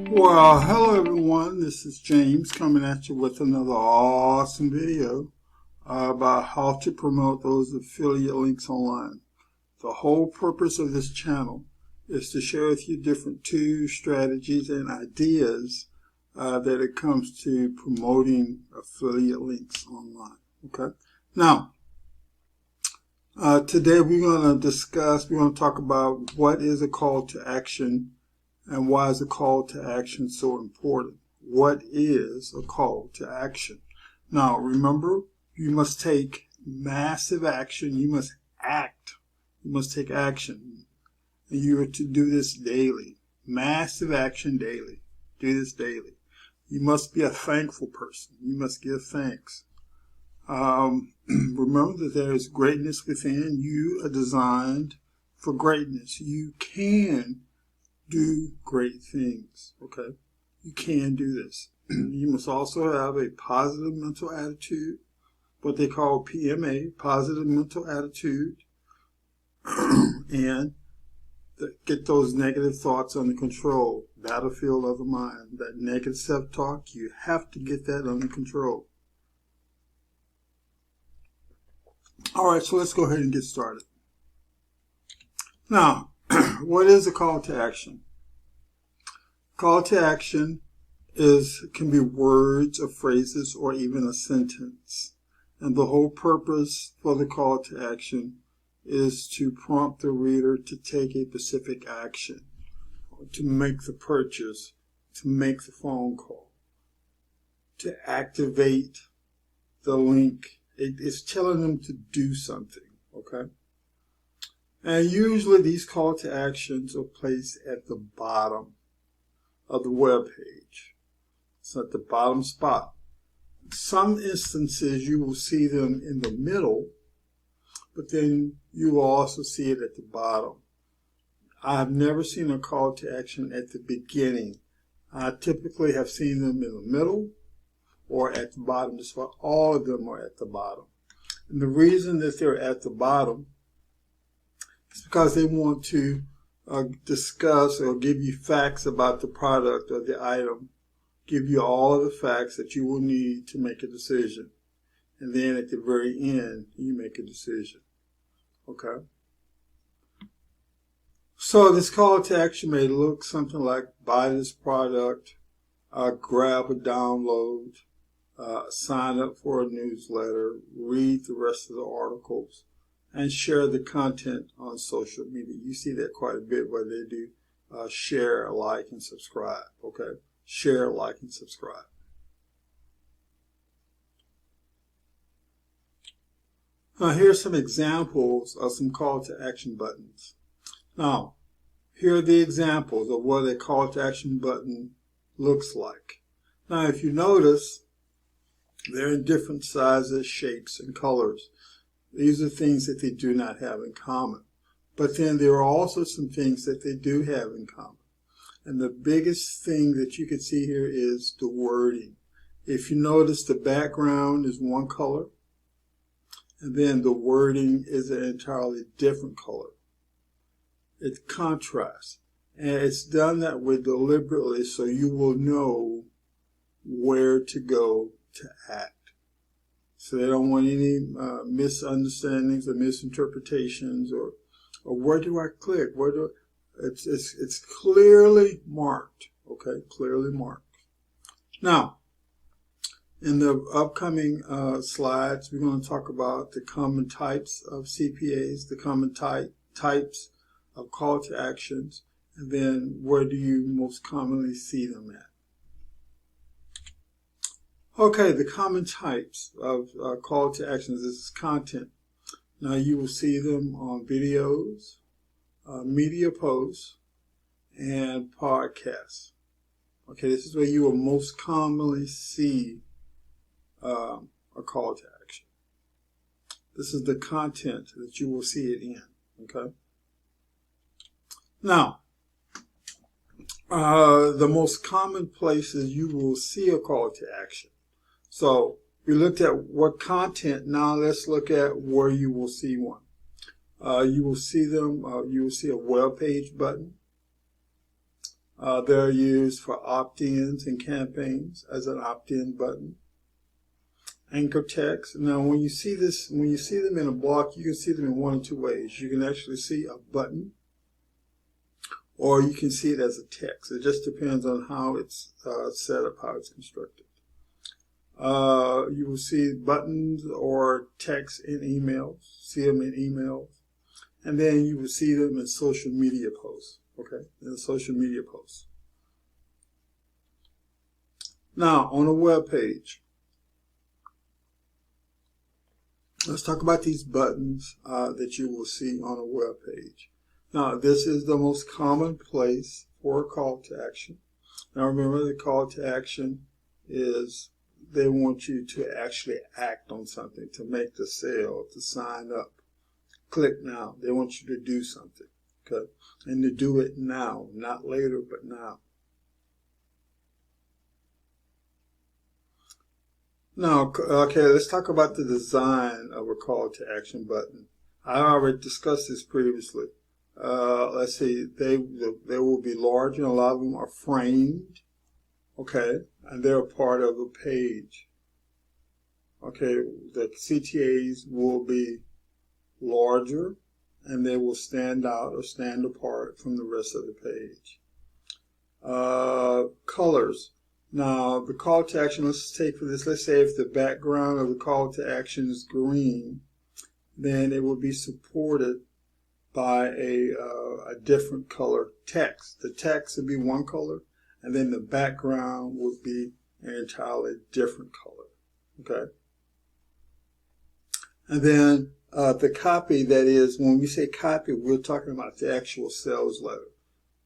Well, hello everyone, this is James coming at you with another awesome video about how to promote those affiliate links online. The whole purpose of this channel is to share with you different tools, strategies, and ideas that it comes to promoting affiliate links online. Okay. Now, today we're going to talk about what is a call to action and why is a call to action so important. What is a call to action? Now, remember, you must take massive action. You must act. You must take action. And you are to do this daily. Massive action daily. Do this daily. You must be a thankful person. You must give thanks. Remember that there is greatness within. You are designed for greatness. You can do great things. Okay? You can do this. You must also have a positive mental attitude, what they call PMA, positive mental attitude, and get those negative thoughts under control. Battlefield of the mind. That negative self-talk, you have to get that under control. Alright, so let's go ahead and get started. Now, what is a call to action? Call to action can be words or phrases or even a sentence. And the whole purpose for the call to action is to prompt the reader to take a specific action, to make the purchase, to make the phone call, to activate the link. It's telling them to do something, okay? And usually these call to actions are placed at the bottom of the web page. It's at the bottom spot. Some instances you will see them in the middle, but then you will also see it at the bottom. I've never seen a call to action at the beginning. I typically have seen them in the middle or at the bottom. Just about all of them are at the bottom. And the reason that they're at the bottom is because they want to discuss or give you facts about the product or the item, give you all of the facts that you will need to make a decision. And then at the very end, you make a decision. Okay? So this call to action may look something like buy this product, grab a download, sign up for a newsletter, read the rest of the articles, and share the content on social media. You see that quite a bit where they do share, like, and subscribe. Okay? Share, like, and subscribe. Now, here's some examples of some call to action buttons. Now, here are the examples of what a call to action button looks like. Now, if you notice, they're in different sizes, shapes, and colors. These are things that they do not have in common. But then there are also some things that they do have in common. And the biggest thing that you can see here is the wording. If you notice, the background is one color, and then the wording is an entirely different color. It contrasts. And it's done that way deliberately so you will know where to go to act. So they don't want any misunderstandings or misinterpretations or where do I click? It's clearly marked. Okay, clearly marked. Now, in the upcoming slides, we're going to talk about the common types of CPAs, the common types of call to actions, and then where do you most commonly see them at. Okay, the common types of call to actions. This is content. Now you will see them on videos, media posts, and podcasts. Okay, this is where you will most commonly see a call to action. This is the content that you will see it in. Okay. Now, the most common places you will see a call to action. So we looked at what content. Now let's look at where you will see one. You will see them. You will see a web page button. They're used for opt-ins and campaigns as an opt-in button. Anchor text. Now, when you see them in a block, you can see them in one of two ways. You can actually see a button, or you can see it as a text. It just depends on how it's set up, how it's constructed. You will see buttons or text in emails, see them in emails, and then you will see them in social media posts, okay, in the social media posts. Now, on a web page, let's talk about these buttons that you will see on a web page. Now, this is the most common place for a call to action. Now, remember, the call to action is they want you to actually act on something, to make the sale, to sign up. Click now. They want you to do something, okay? And to do it now, not later, but now. Now, okay, let's talk about the design of a call to action button. I already discussed this previously. Let's see, they will be large, and a lot of them are framed, okay, and they're part of a page. Okay, the CTAs will be larger, and they will stand out or stand apart from the rest of the page. Colors. Now, the call to action, let's take for this, let's say if the background of the call to action is green, then it will be supported by a different color text. The text would be one color, and then the background would be an entirely different color, okay? And then the copy, that is, when we say copy, we're talking about the actual sales letter.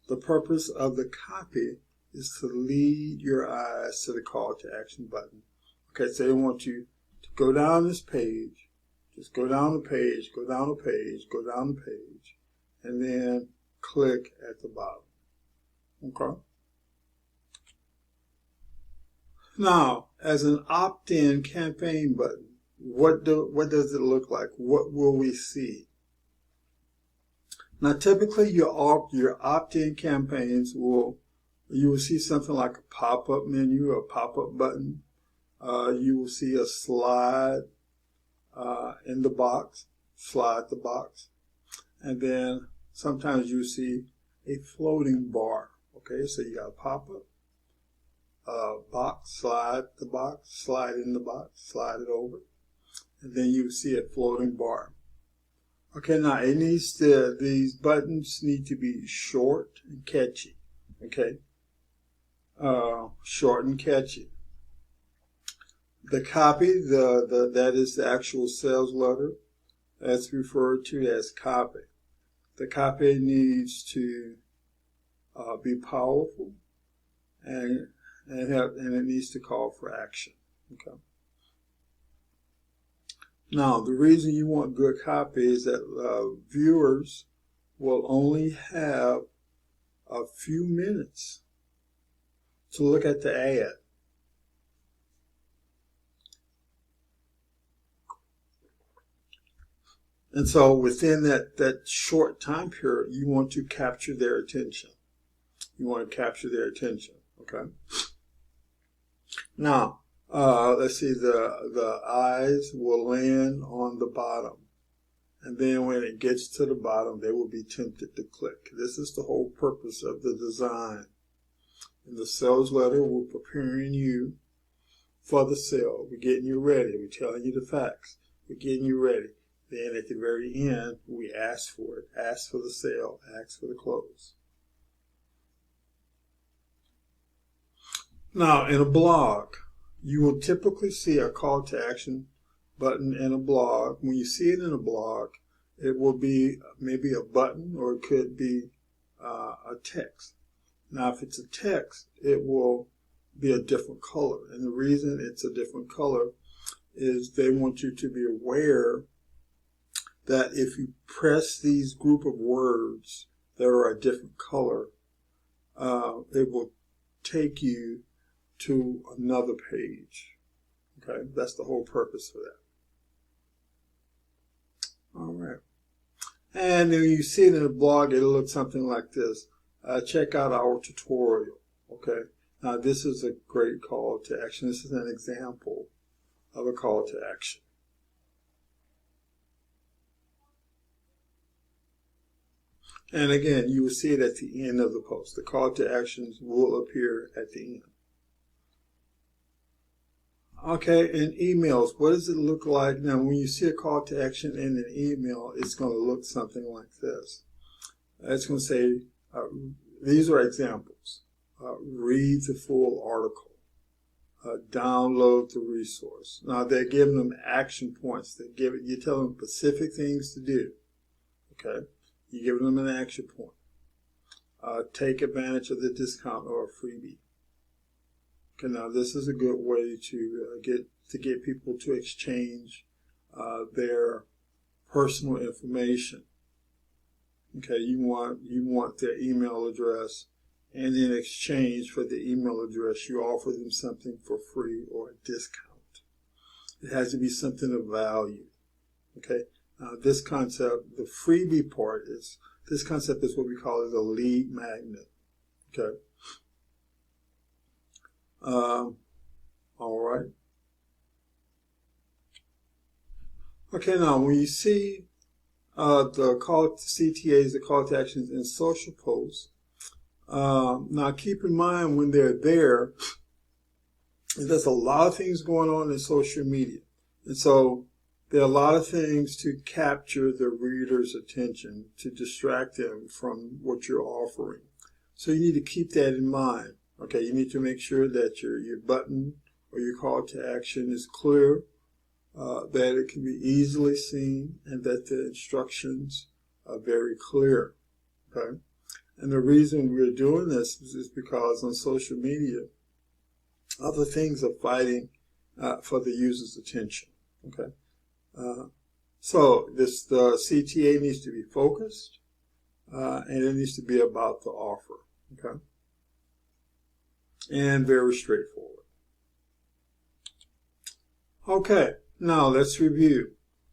The purpose of the copy is to lead your eyes to the call to action button. Okay, so they want you to go down this page, just go down the page, go down the page, go down the page, and then click at the bottom. Okay? Now, as an opt-in campaign button, what does it look like? What will we see? Now, typically your opt-in campaigns you will see something like a pop-up menu, a pop-up button. You will see a slide in the box, slide the box. And then sometimes you see a floating bar. Okay, so you got a pop-up, box, slide the box, slide in the box, slide it over. And then you see a floating bar. Okay, now these buttons need to be short and catchy. Okay. Short and catchy. The copy, that is the actual sales letter. That's referred to as copy. The copy needs to be powerful, and it needs to call for action. Okay. Now, the reason you want good copy is that viewers will only have a few minutes to look at the ad. And so within that short time period, you want to capture their attention. You want to capture their attention, okay? Now, let's see, the eyes will land on the bottom. And then when it gets to the bottom, they will be tempted to click. This is the whole purpose of the design. In the sales letter, we're preparing you for the sale. We're getting you ready. We're telling you the facts. We're getting you ready. Then at the very end, we ask for it. Ask for the sale. Ask for the close. Now, in a blog, you will typically see a call to action button in a blog. When you see it in a blog, it will be maybe a button, or it could be a text. Now, if it's a text, it will be a different color. And the reason it's a different color is they want you to be aware that if you press these group of words that are a different color, it will take you to another page. Okay, that's the whole purpose for that. All right. And when you see it in a blog, it'll look something like this. check out our tutorial. Okay. Now this is a great call to action. This is an example of a call to action. And again, you will see it at the end of the post. The call to actions will appear at the end. Okay, in emails, what does it look like? Now, when you see a call to action in an email, it's going to look something like this. It's going to say, these are examples. Read the full article. Download the resource. Now, they're giving them action points. You tell them specific things to do. Okay, you're giving them an action point. Take advantage of the discount or a freebie. Okay, now this is a good way to get people to exchange their personal information. Okay, you want their email address, and in exchange for the email address, you offer them something for free or a discount. It has to be something of value. Okay, now this concept, the freebie part is what we call it a lead magnet. Okay. All right. Okay, now when you see the call to CTAs, the call to actions in social posts, now keep in mind when they're there, there's a lot of things going on in social media. And so there are a lot of things to capture the reader's attention, to distract them from what you're offering. So you need to keep that in mind. Okay, you need to make sure that your button or your call to action is clear, that it can be easily seen, and that the instructions are very clear. Okay, and the reason we're doing this is because on social media, other things are fighting for the user's attention. Okay, so the CTA needs to be focused, and it needs to be about the offer. Okay. And very straightforward. Okay, now let's review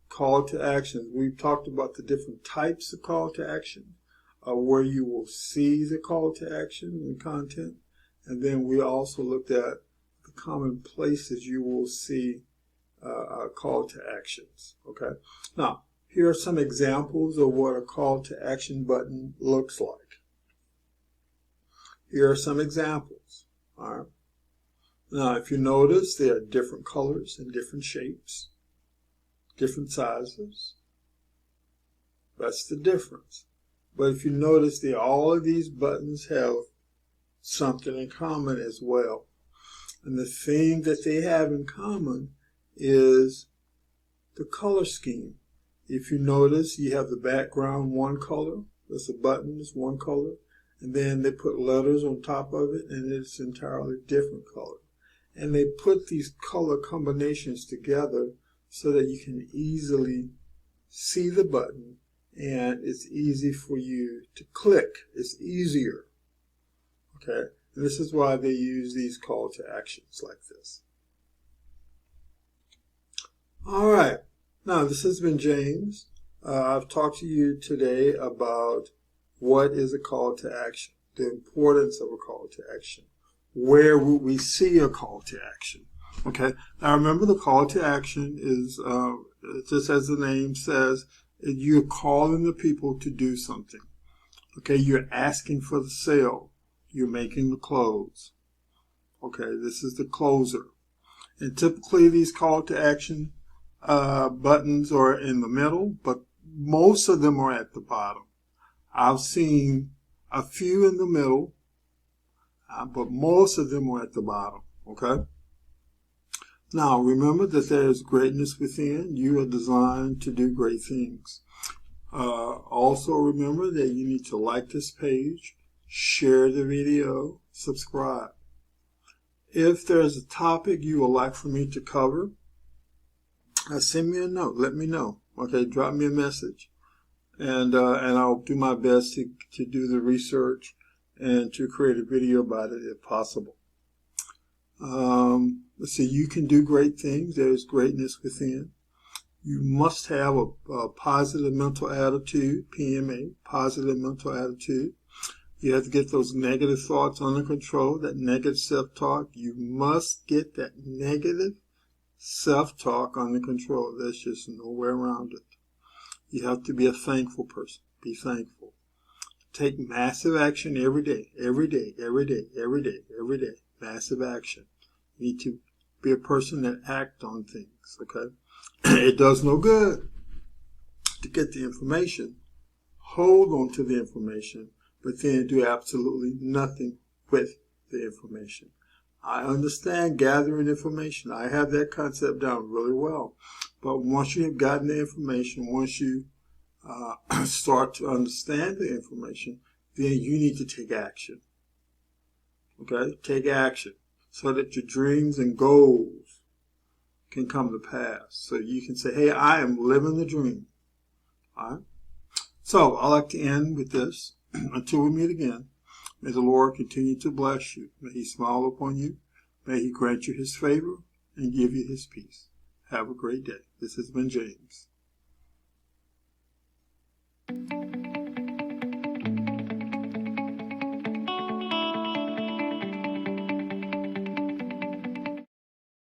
call to action. We've talked about the different types of call to action, where you will see the call to action and content. And then we also looked at the common places you will see call to actions. Okay, now here are some examples of what a call to action button looks like. Here are some examples. All right. Now, if you notice, there are different colors and different shapes, different sizes. That's the difference. But if you notice, all of these buttons have something in common as well. And the thing that they have in common is the color scheme. If you notice, you have the background one color. That's the button is one color. And then they put letters on top of it, and it's entirely different color. And they put these color combinations together so that you can easily see the button, and it's easy for you to click. It's easier. Okay? And this is why they use these call to actions like this. All right. Now, this has been James. I've talked to you today about what is a call to action, the importance of a call to action. Where would we see a call to action? Okay, now remember the call to action is, just as the name says, you're calling the people to do something. Okay, you're asking for the sale. You're making the close. Okay, this is the closer. And typically these call to action buttons are in the middle, but most of them are at the bottom. I've seen a few in the middle, but most of them are at the bottom, okay? Now, remember that there is greatness within. You are designed to do great things. Also, remember that you need to like this page, share the video, subscribe. If there's a topic you would like for me to cover, send me a note. Let me know. Okay, drop me a message. And I'll do my best to do the research and to create a video about it if possible. Let's see, you can do great things. There's greatness within. You must have a positive mental attitude, PMA, positive mental attitude. You have to get those negative thoughts under control, that negative self-talk. You must get that negative self-talk under control. There's just no way around it. You have to be a thankful person. Be thankful. Take massive action every day, every day, every day, every day, every day. Massive action. You need to be a person that acts on things, okay? It does no good to get the information, hold on to the information, but then do absolutely nothing with the information. I understand gathering information. I have that concept down really well. But once you have gotten the information, once you start to understand the information, then you need to take action. Okay? Take action so that your dreams and goals can come to pass. So you can say, hey, I am living the dream. All right? So I like to end with this. Until we meet again, may the Lord continue to bless you. May He smile upon you. May He grant you His favor and give you His peace. Have a great day. This has been James.